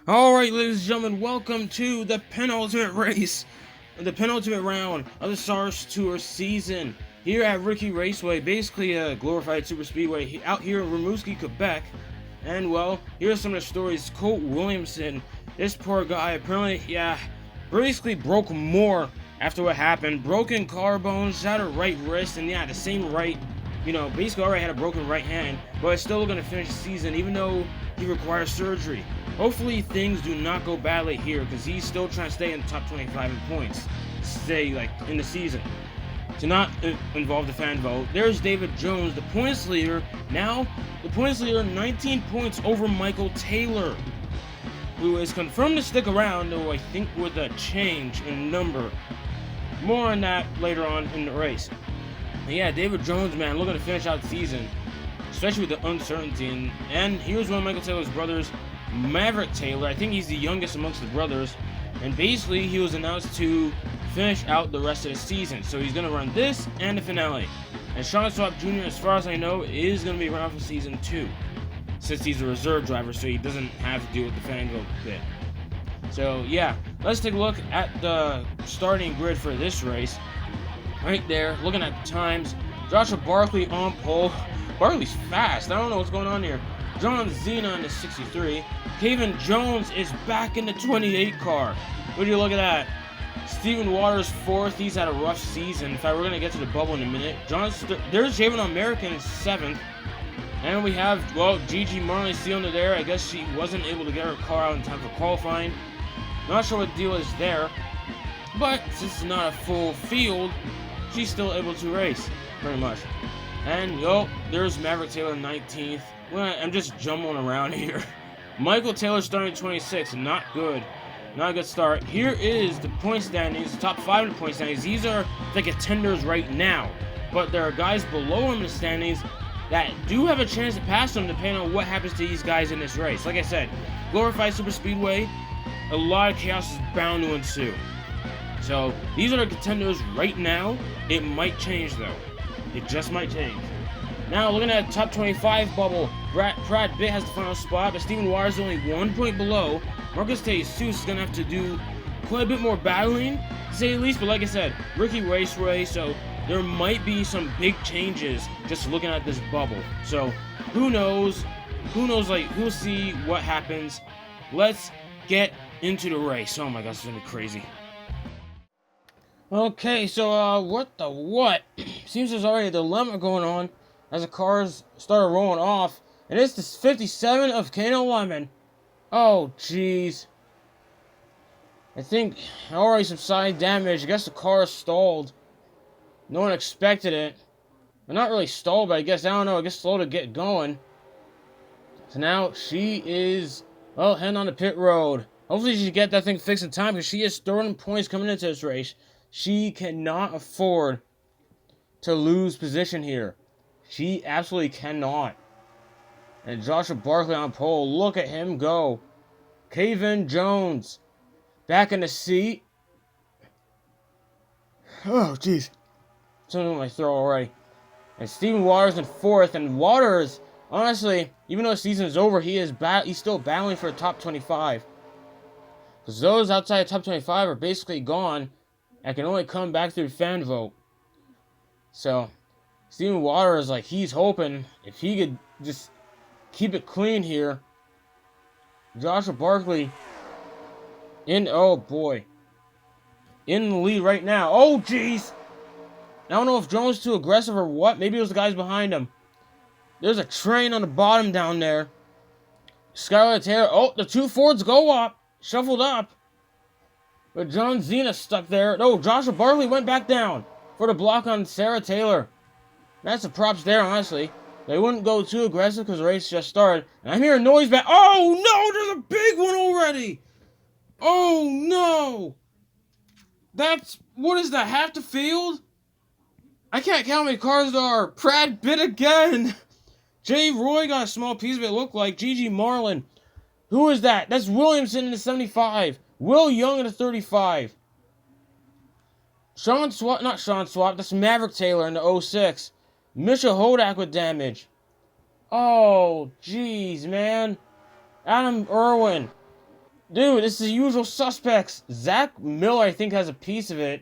Alright, ladies and gentlemen, welcome to the penultimate race, the penultimate round of the SARS Tour season here at Riki Raceway, basically a glorified super speedway out here in Rimouski, Quebec. And well, here's some of the stories. Colt Williamson, this poor guy, apparently, basically broke more after what happened. Broken collarbones, had a right wrist, and the same right, basically already had a broken right hand, but is still going to finish the season even though he requires surgery. Hopefully things do not go badly here because he's still trying to stay in the top 25 in points, stay in the season. To not involve the fan vote. There's David Jones, the points leader. Now, the points leader, 19 points over Michael Taylor, who is confirmed to stick around, though I think with a change in number. More on that later on in the race. And yeah, David Jones, man, looking to finish out the season, especially with the uncertainty. And here's one of Michael Taylor's brothers, Maverick Taylor. I think he's the youngest amongst the brothers. And basically, he was announced to finish out the rest of the season. So he's going to run this and the finale. And Sean Swap Jr., as far as I know, is going to be around for season 2. Since he's a reserve driver, so he doesn't have to deal with the fan vote bit. So yeah, let's take a look at the starting grid for this race. Right there, looking at the times. Joshua Barkley on pole. Barkley's fast. I don't know what's going on here. John Zena in the 63. Kevin Jones is back in the 28 car. Would you look at that? Stephen Waters 4th. He's had a rough season. In fact, we're going to get to the bubble in a minute. There's Javen American in 7th. And we have, Gigi Marley still under there. I guess she wasn't able to get her car out in time for qualifying. Not sure what the deal is there. But since it's not a full field, she's still able to race, pretty much. And, there's Maverick Taylor 19th. Well, I'm just jumbling around here. Michael Taylor starting 26th. Not good. Not a good start. Here is the point standings, the top 5 in the point standings. These are the contenders right now. But there are guys below him in the standings that do have a chance to pass them depending on what happens to these guys in this race. Like I said, glorified super speedway, a lot of chaos is bound to ensue. So these are the contenders right now. It might change though. It just might change. Now looking at the top 25 bubble, Brad Bitt has the final spot, but Stephen Waters is only 1 point below. Marcus Jesus is gonna have to do quite a bit more battling, to say the least. But like I said, Riki Raceway, so there might be some big changes just looking at this bubble. So who knows? We'll see what happens. Let's get into the race. Oh my gosh, it's gonna be crazy. Okay, so what? Seems there's already a dilemma going on as the cars started rolling off. And it's the 57 of Kano Lemon. Oh jeez. I think already some side damage. I guess the car stalled. No one expected it. Well, not really stalled, but I guess slow to get going. So now she is, heading on the pit road. Hopefully she can get that thing fixed in time because she is throwing points coming into this race. She cannot afford to lose position here. She absolutely cannot. And Joshua Barkley on pole. Look at him go. Kevin Jones back in the seat. Oh, jeez. Something with my throat already. And Stephen Waters in 4th. And Waters, honestly, even though the season is over, he's still battling for the top 25. Because those outside the top 25 are basically gone and can only come back through the fan vote. So, Stephen Waters, he's hoping if he could just keep it clean here. Joshua Barkley in the lead right now. Oh, jeez. I don't know if Jones is too aggressive or what. Maybe it was the guys behind him. There's a train on the bottom down there. Skylar Taylor. Oh, the two Fords go up. Shuffled up. But John Zena stuck there. No, Joshua Barkley went back down for the block on Sarah Taylor. That's the props there, honestly. They wouldn't go too aggressive because the race just started. And I'm hearing noise back. Oh, no, there's a big one already. Oh, no. What is that, half the field? I can't count how many cars there are. Brad Bitt again. Jay Roy got a small piece of it, looked like. Gigi Marlin. Who is that? That's Williamson in the 75. Will Young in the 35. Not Sean Swap. That's Maverick Taylor in the 06. Mitchell Hodak with damage. Oh, jeez, man. Adam Irwin. Dude, this is the usual suspects. Zach Miller, I think, has a piece of it.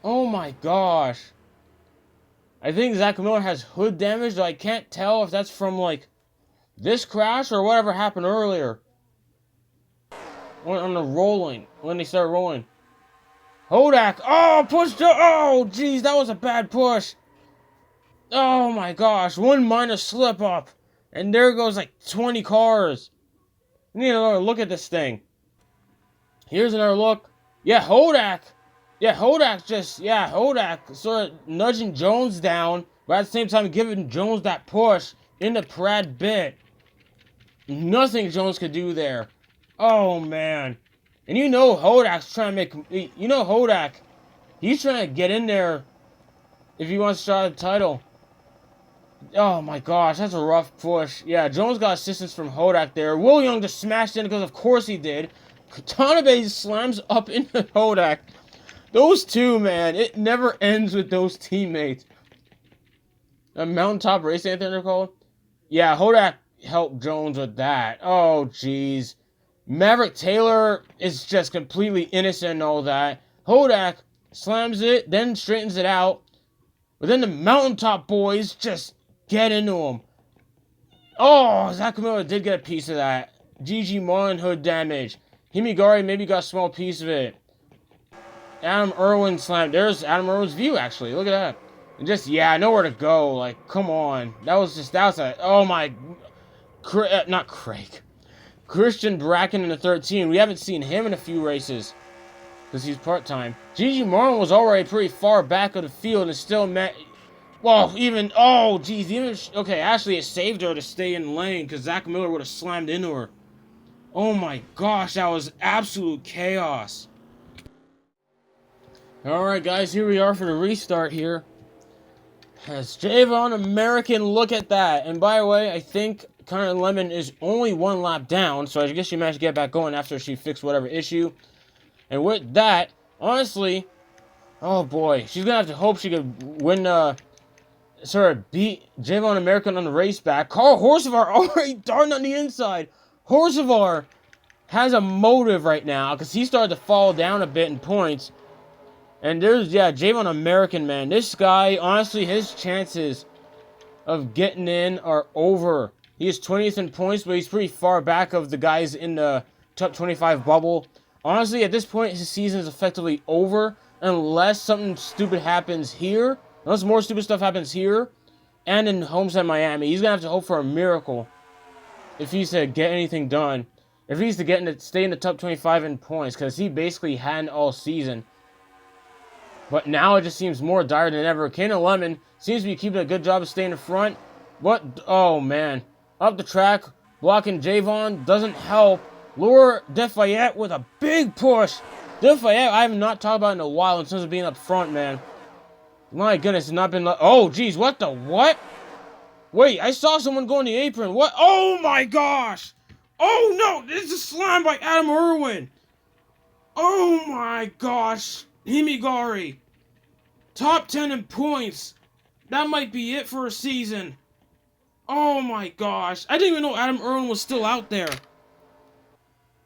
Oh my gosh. I think Zach Miller has hood damage, though I can't tell if that's from, like, this crash or whatever happened earlier. On the rolling, when they start rolling. Hodak! Oh, pushed up! Oh, jeez, that was a bad push. Oh my gosh, one minor slip up. And there goes like 20 cars. We need another look at this thing. Here's another look. Yeah, Hodak. Hodak sort of nudging Jones down, but at the same time giving Jones that push in the Prad bit. Nothing Jones could do there. Oh, man. And you know Hodak's trying to make... You know Hodak, he's trying to get in there if he wants to try the title. Oh, my gosh, that's a rough push. Yeah, Jones got assistance from Hodak there. Will Young just smashed in because of course he did. Katanabe slams up into Hodak. Those two, man, it never ends with those teammates. A mountaintop race, anything they're called? Yeah, Hodak helped Jones with that. Oh, jeez. Maverick Taylor is just completely innocent and all that. Hodak slams it, then straightens it out. But then the mountaintop boys just get into him. Oh, Zach Miller did get a piece of that. GG Marlin hood damage. Himigari maybe got a small piece of it. Adam Irwin slammed. There's Adam Irwin's view, actually. Look at that. And just, yeah, nowhere to go. Like, come on. That was a, oh my, not Craig. Christian Bracken in the 13. We haven't seen him in a few races. Because he's part-time. Gigi Marlin was already pretty far back of the field and still met, well, even, oh, geez, even, okay, actually it saved her to stay in lane because Zach Miller would have slammed into her. Oh my gosh, that was absolute chaos. Alright guys, here we are for the restart here. As Javon American, look at that. And by the way, I think Connor Lemon is only one lap down, so I guess she managed to get back going after she fixed whatever issue. And with that, honestly, oh boy, she's gonna have to hope she could win, beat Javon American on the race back. Carl Horsevar already darting on the inside. Horsevar has a motive right now because he started to fall down a bit in points. And there's, yeah, Javon American, man. This guy, honestly, his chances of getting in are over. He is 20th in points, but he's pretty far back of the guys in the top 25 bubble. Honestly, at this point, his season is effectively over unless something stupid happens here. Unless more stupid stuff happens here and in Homestead, Miami. He's going to have to hope for a miracle if he's to get anything done. If he's to stay in the top 25 in points, because he basically hadn't all season. But now it just seems more dire than ever. Kana Lemon seems to be keeping a good job of staying in front. What? Oh, man. Up the track, blocking Javon doesn't help. Laura Defayette with a big push. Defayette, I have not talked about in a while in terms of being up front, man. My goodness, it's not been... Oh, geez, what the... What? Wait, I saw someone go in the apron. What? Oh, my gosh. Oh, no. This is a slam by Adam Irwin. Oh, my gosh. Himigari. Top 10 in points. That might be it for a season. Oh, my gosh. I didn't even know Adam Irwin was still out there.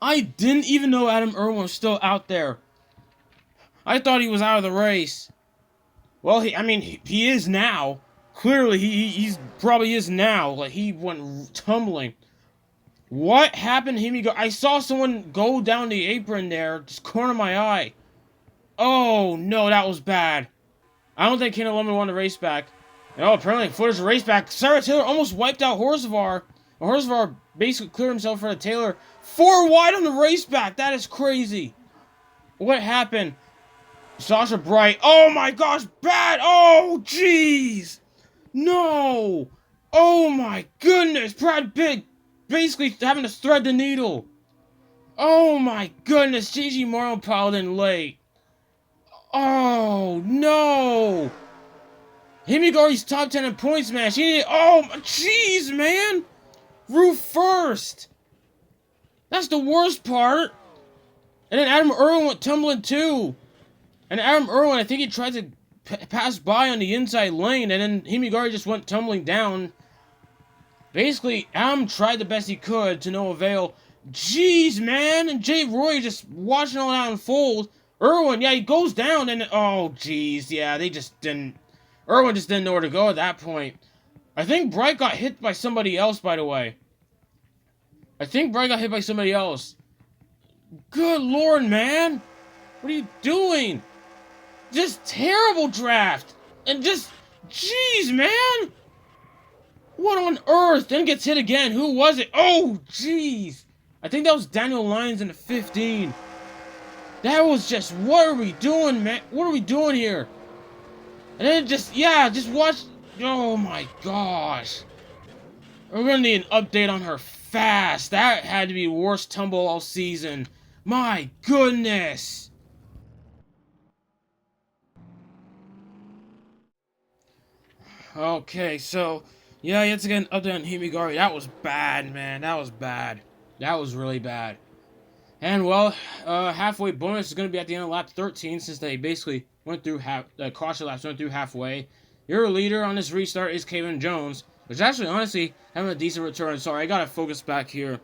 I didn't even know Adam Irwin was still out there. I thought he was out of the race. Well, he is now. Clearly, he's probably is now. Like, he went tumbling. What happened to him? I saw someone go down the apron there. Just corner my eye. Oh, no, that was bad. I don't think Kana Lemon won the race back. Oh, apparently, footage of the race back. Sarah Taylor almost wiped out Horsevar. Horsevar basically cleared himself for the Taylor. 4 wide on the race back. That is crazy. What happened? Sasha Bright. Oh, my gosh, bad. Oh, jeez. No! Oh my goodness! Brad Pitt basically having to thread the needle. Oh my goodness! Gigi Marlin piled in late. Oh no! Himigari's top 10 in points, man. She needed. Oh, jeez, man! Roof first. That's the worst part. And then Adam Irwin went tumbling too. And Adam Irwin, I think he tried to pass by on the inside lane, and then Himigari just went tumbling down. Basically, Adam tried the best he could to no avail. Jeez, man. And Jay Roy just watching all that unfold. Irwin, yeah, he goes down and... Oh, jeez. Yeah, they just didn't... Irwin just didn't know where to go at that point. I think Bright got hit by somebody else, by the way. I think Bright got hit by somebody else. Good lord, man. What are you doing? Just terrible draft. And just... Jeez, man. What on earth? Then gets hit again. Who was it? Oh, jeez. I think that was Daniel Lyons in the 15. That was just... What are we doing, man? What are we doing here? And then just... Yeah, just watch... Oh, my gosh. We're gonna need an update on her fast. That had to be the worst tumble all season. My goodness. Okay, so... Yeah, yet again, update on Himigari. That was bad, man. That was bad. That was really bad. And, well, halfway bonus is going to be at the end of lap 13, since they basically went through the caution laps went through halfway. Your leader on this restart is Kevin Jones, which actually, honestly, having a decent return. Sorry, I got to focus back here.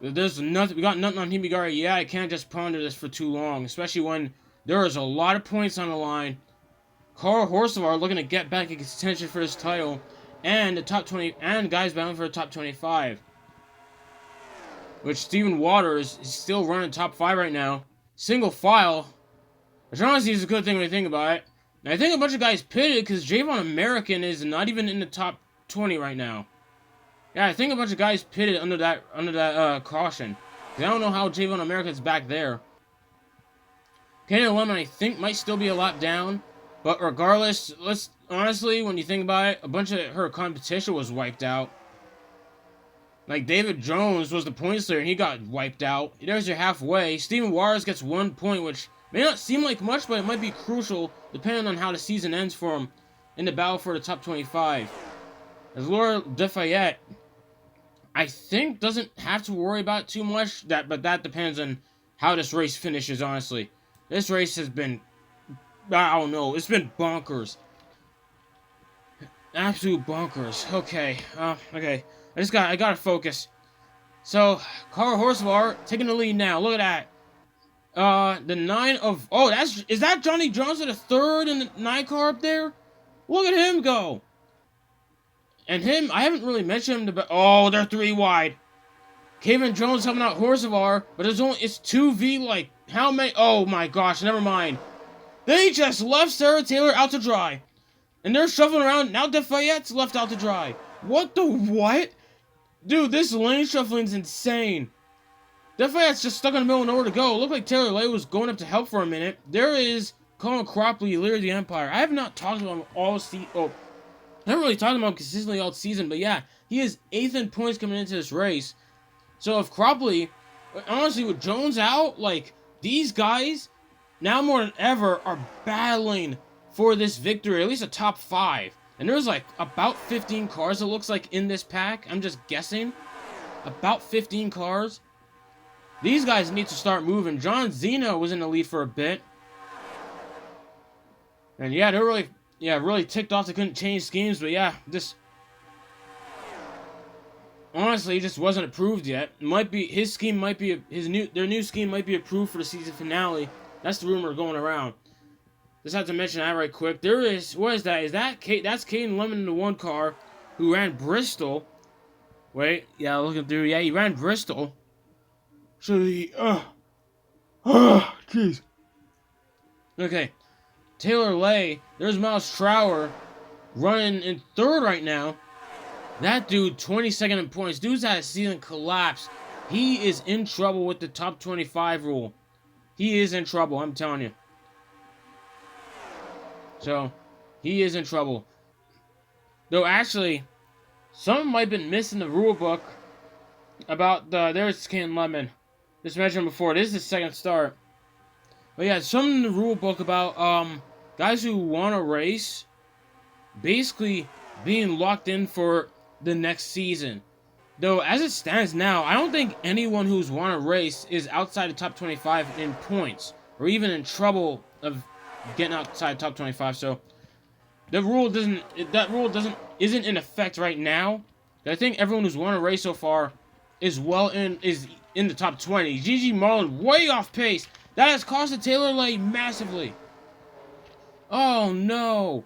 There's nothing, we got nothing on Himigari. Yeah, I can't just ponder this for too long, especially when there is a lot of points on the line. Carl Horsevar looking to get back in contention for this title. And the top 20, and guys battling for the top 25. Which Steven Waters is still running top 5 right now. Single file. Which honestly is a good thing when you think about it. And I think a bunch of guys pitted because Javon American is not even in the top 20 right now. Yeah, I think a bunch of guys pitted under that caution. I don't know how Javon American's back there. Canadian Lemon, I think, might still be a lap down. But regardless, honestly, when you think about it, a bunch of her competition was wiped out. Like, David Jones was the points leader, and he got wiped out. There's your halfway. Steven Waters gets 1 point, which may not seem like much, but it might be crucial, depending on how the season ends for him in the battle for the top 25. As Laura DeFayette, I think, doesn't have to worry about it too much, but that depends on how this race finishes, honestly. This race has been... I don't know. It's been bonkers. Absolute bonkers. Okay. Okay. I gotta focus. So, Carl Horsevar taking the lead now. Look at that. The 9 of... Oh, is that Johnny Johnson, the 3rd in the 9 car up there? Look at him go. And him, I haven't really mentioned him. Oh, they're 3 wide. Kevin Jones helping out Horsevar, but it's 2v, like, how many... Oh my gosh, never mind. They just left Sarah Taylor out to dry. And they're shuffling around. Now DeFayette's left out to dry. What the what? Dude, this lane shuffling is insane. DeFayette's just stuck in the middle of nowhere to go. It looked like Taylor Lay was going up to help for a minute. There is Colin Cropley, leader of the Empire. I have not talked about him all season. Oh, I haven't really talked about him consistently all season. But yeah, he is 8th in points coming into this race. So if Cropley, honestly, with Jones out, like, these guys... now more than ever are battling for this victory, at least a top 5. And there's like about 15 cars, it looks like, in this pack. I'm just guessing. About 15 cars. These guys need to start moving. John Zeno was in the lead for a bit. And yeah, they're really ticked off they couldn't change schemes, but yeah, this honestly just wasn't approved yet. It might be his scheme might be their new scheme might be approved for the season finale. That's the rumor going around. Just have to mention that right quick. There is... What is that? That's Caden Lemon in the 1 car who ran Bristol. Wait. Yeah, looking through. Yeah, he ran Bristol. So he... Jeez. Okay. Taylor Lay. There's Miles Trower running in 3rd right now. That dude, 22nd in points. Dude's had a season collapse. He is in trouble with the top 25 rule. He is in trouble, I'm telling you. So, he is in trouble. Though, actually, something might have been missing in the rule book about there's Ken Lemon. Just mentioned before, this is his 2nd start. But yeah, something in the rule book about, guys who want to race, basically being locked in for the next season. Though, as it stands now, I don't think anyone who's won a race is outside the top 25 in points, or even in trouble of getting outside top 25. So, the rule isn't in effect right now. I think everyone who's won a race so far is in the top 20. Gigi Marlin way off pace. That has costed Taylor Lane massively. Oh no.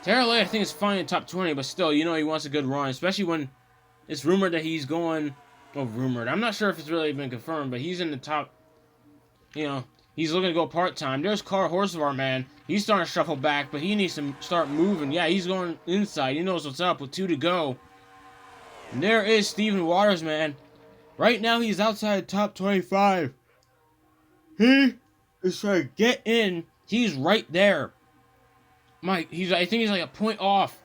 Taylor Lane, I think, is fine in top 20, but still, you know he wants a good run, especially when it's rumored that he's going. Well, rumored. I'm not sure if it's really been confirmed, but he's in the top. You know, he's looking to go part-time. There's Carl Horsvar, man. He's starting to shuffle back, but he needs to start moving. Yeah, he's going inside. He knows what's up with 2 to go. And there is Steven Waters, man. Right now, he's outside top 25. He is trying to get in. He's right there. I think he's like a point off.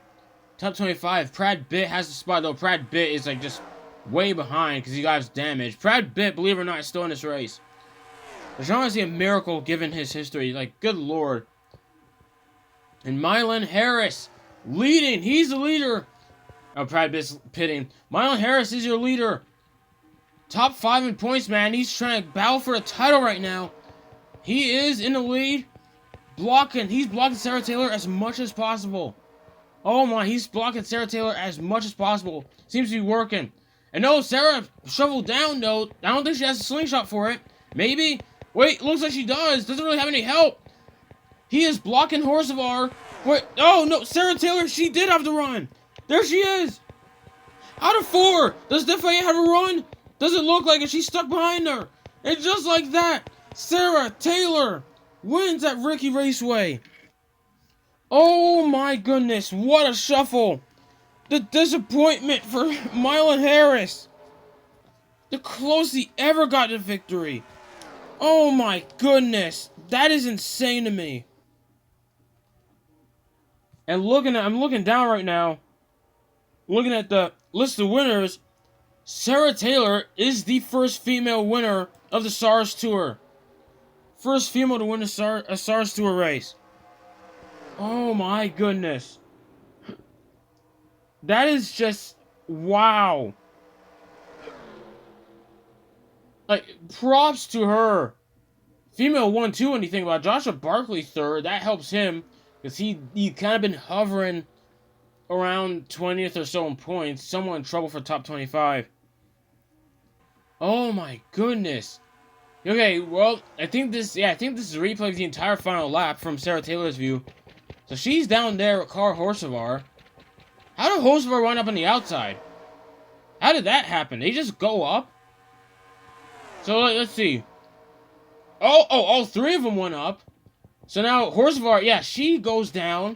Top 25. Brad Bitt has the spot, though. Brad Bitt is like just way behind because he got his damage. Brad Bitt, believe it or not, is still in this race. Which I want to see a miracle given his history. Like, good lord. And Mylon Harris leading. He's the leader. Oh, Brad Bitt's pitting. Mylon Harris is your leader. Top 5 in points, man. He's trying to battle for a title right now. He is in the lead. Blocking. He's blocking Sarah Taylor as much as possible. Oh my, he's blocking Sarah Taylor as much as possible. Seems to be working. And no, Sarah shoveled down, though. I don't think she has a slingshot for it. Maybe. Wait, looks like she does. Doesn't really have any help. He is blocking Horsvar. Wait, oh no, Sarah Taylor, she did have to run. There she is. Out of 4. Does Defayette have a run? Doesn't look like it. She's stuck behind her. And just like that, Sarah Taylor wins at Riki Raceway. Oh my goodness, what a shuffle. The disappointment for Mylon Harris. The closest he ever got to victory. Oh my goodness, that is insane to me. And I'm looking down right now, looking at the list of winners. Sarah Taylor is the first female winner of the SARS Tour. First female to win a SARS Tour race. Oh my goodness. That is just, wow. Like, props to her. Female 1-2 when you think about it. Joshua Barkley 3rd. That helps him. Because he kind of been hovering around 20th or so in points. Somewhat in trouble for top 25. Oh my goodness. Okay, well, I think this is a replay of the entire final lap from Sarah Taylor's view. So she's down there with Carl Horsvar. How did Horsvar wind up on the outside? How did that happen? They just go up? So let's see. Oh, all 3 of them went up. So now Horsvar, yeah, she goes down.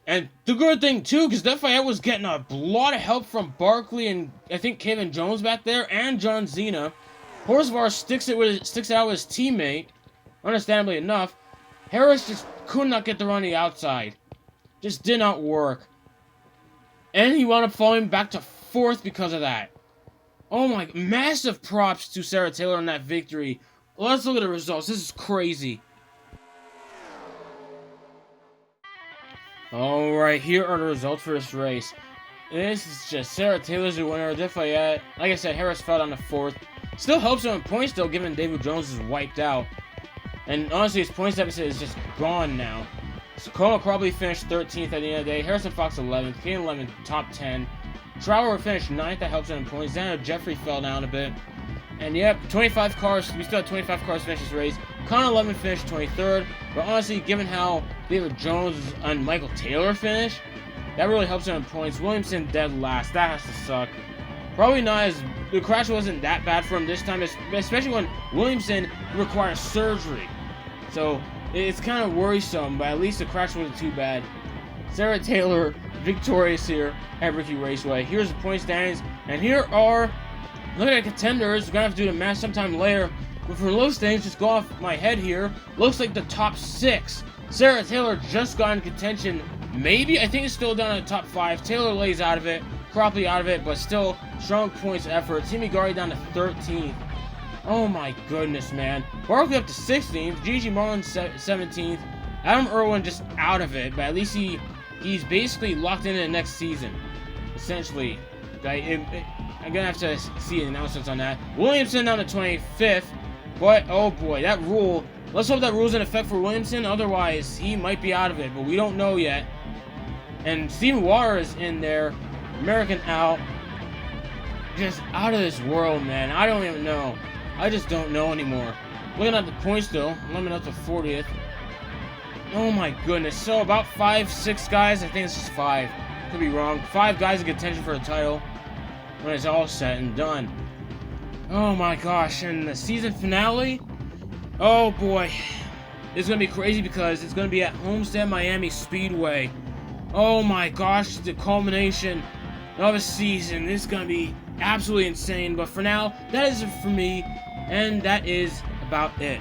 And the good thing too, because Defayette was getting a lot of help from Barkley and I think Kevin Jones back there and John Cena. Horsvar sticks it out with his teammate. Understandably enough, Harris just could not get the run on the outside. Just did not work. And he wound up falling back to 4th because of that. Oh my, massive props to Sarah Taylor on that victory. Let's look at the results. This is crazy. Alright, here are the results for this race. This is just Sarah Taylor's the winner. Defayette, like I said, Harris fell down to 4th. Still helps him in points though, given David Jones is wiped out. And honestly, his points deficit is just gone now. Sakoma probably finished 13th at the end of the day. Harrison Fox 11th. Kane 11th, top 10. Trower finished 9th. That helps him in points. Then Jeffrey fell down a bit. And yep, 25 cars. We still had 25 cars finish this race. Connor 11 finished 23rd. But honestly, given how David Jones and Michael Taylor finished, that really helps him in points. Williamson dead last. That has to suck. Probably not as... The crash wasn't that bad for him this time, especially when Williamson requires surgery. So, it's kind of worrisome, but at least the crash wasn't too bad. Sarah Taylor victorious here at Riki Raceway. Here's the point standings, and here are... Look at the contenders. We're going to have to do the math sometime later. But for those things, just go off my head here. Looks like the top 6. Sarah Taylor just got in contention. Maybe, I think it's still down in the top 5. Taylor lays out of it. Properly out of it, but still strong points effort. Timmy Gari down to 13th. Oh my goodness, man. Barkley up to 16th. Gigi Marlin 17th. Adam Irwin just out of it, but at least he's basically locked into the next season. Essentially. I'm gonna have to see the announcements on that. Williamson down to 25th. But, oh boy, that rule. Let's hope that rule's in effect for Williamson. Otherwise, he might be out of it, but we don't know yet. And Steven Waters in there. American out. just out of this world, man. I don't even know. I just don't know anymore. Looking at the points, though, limit up to 40th. Oh my goodness. So about 5-6 guys. I think it's just 5. Could be wrong. 5 guys in contention for a title when it's all said and done. Oh my gosh. And the season finale? Oh boy. It's going to be crazy because it's going to be at Homestead Miami Speedway. Oh my gosh. The culmination of a season. This is going to be absolutely insane. But for now, that is it for me. And that is about it.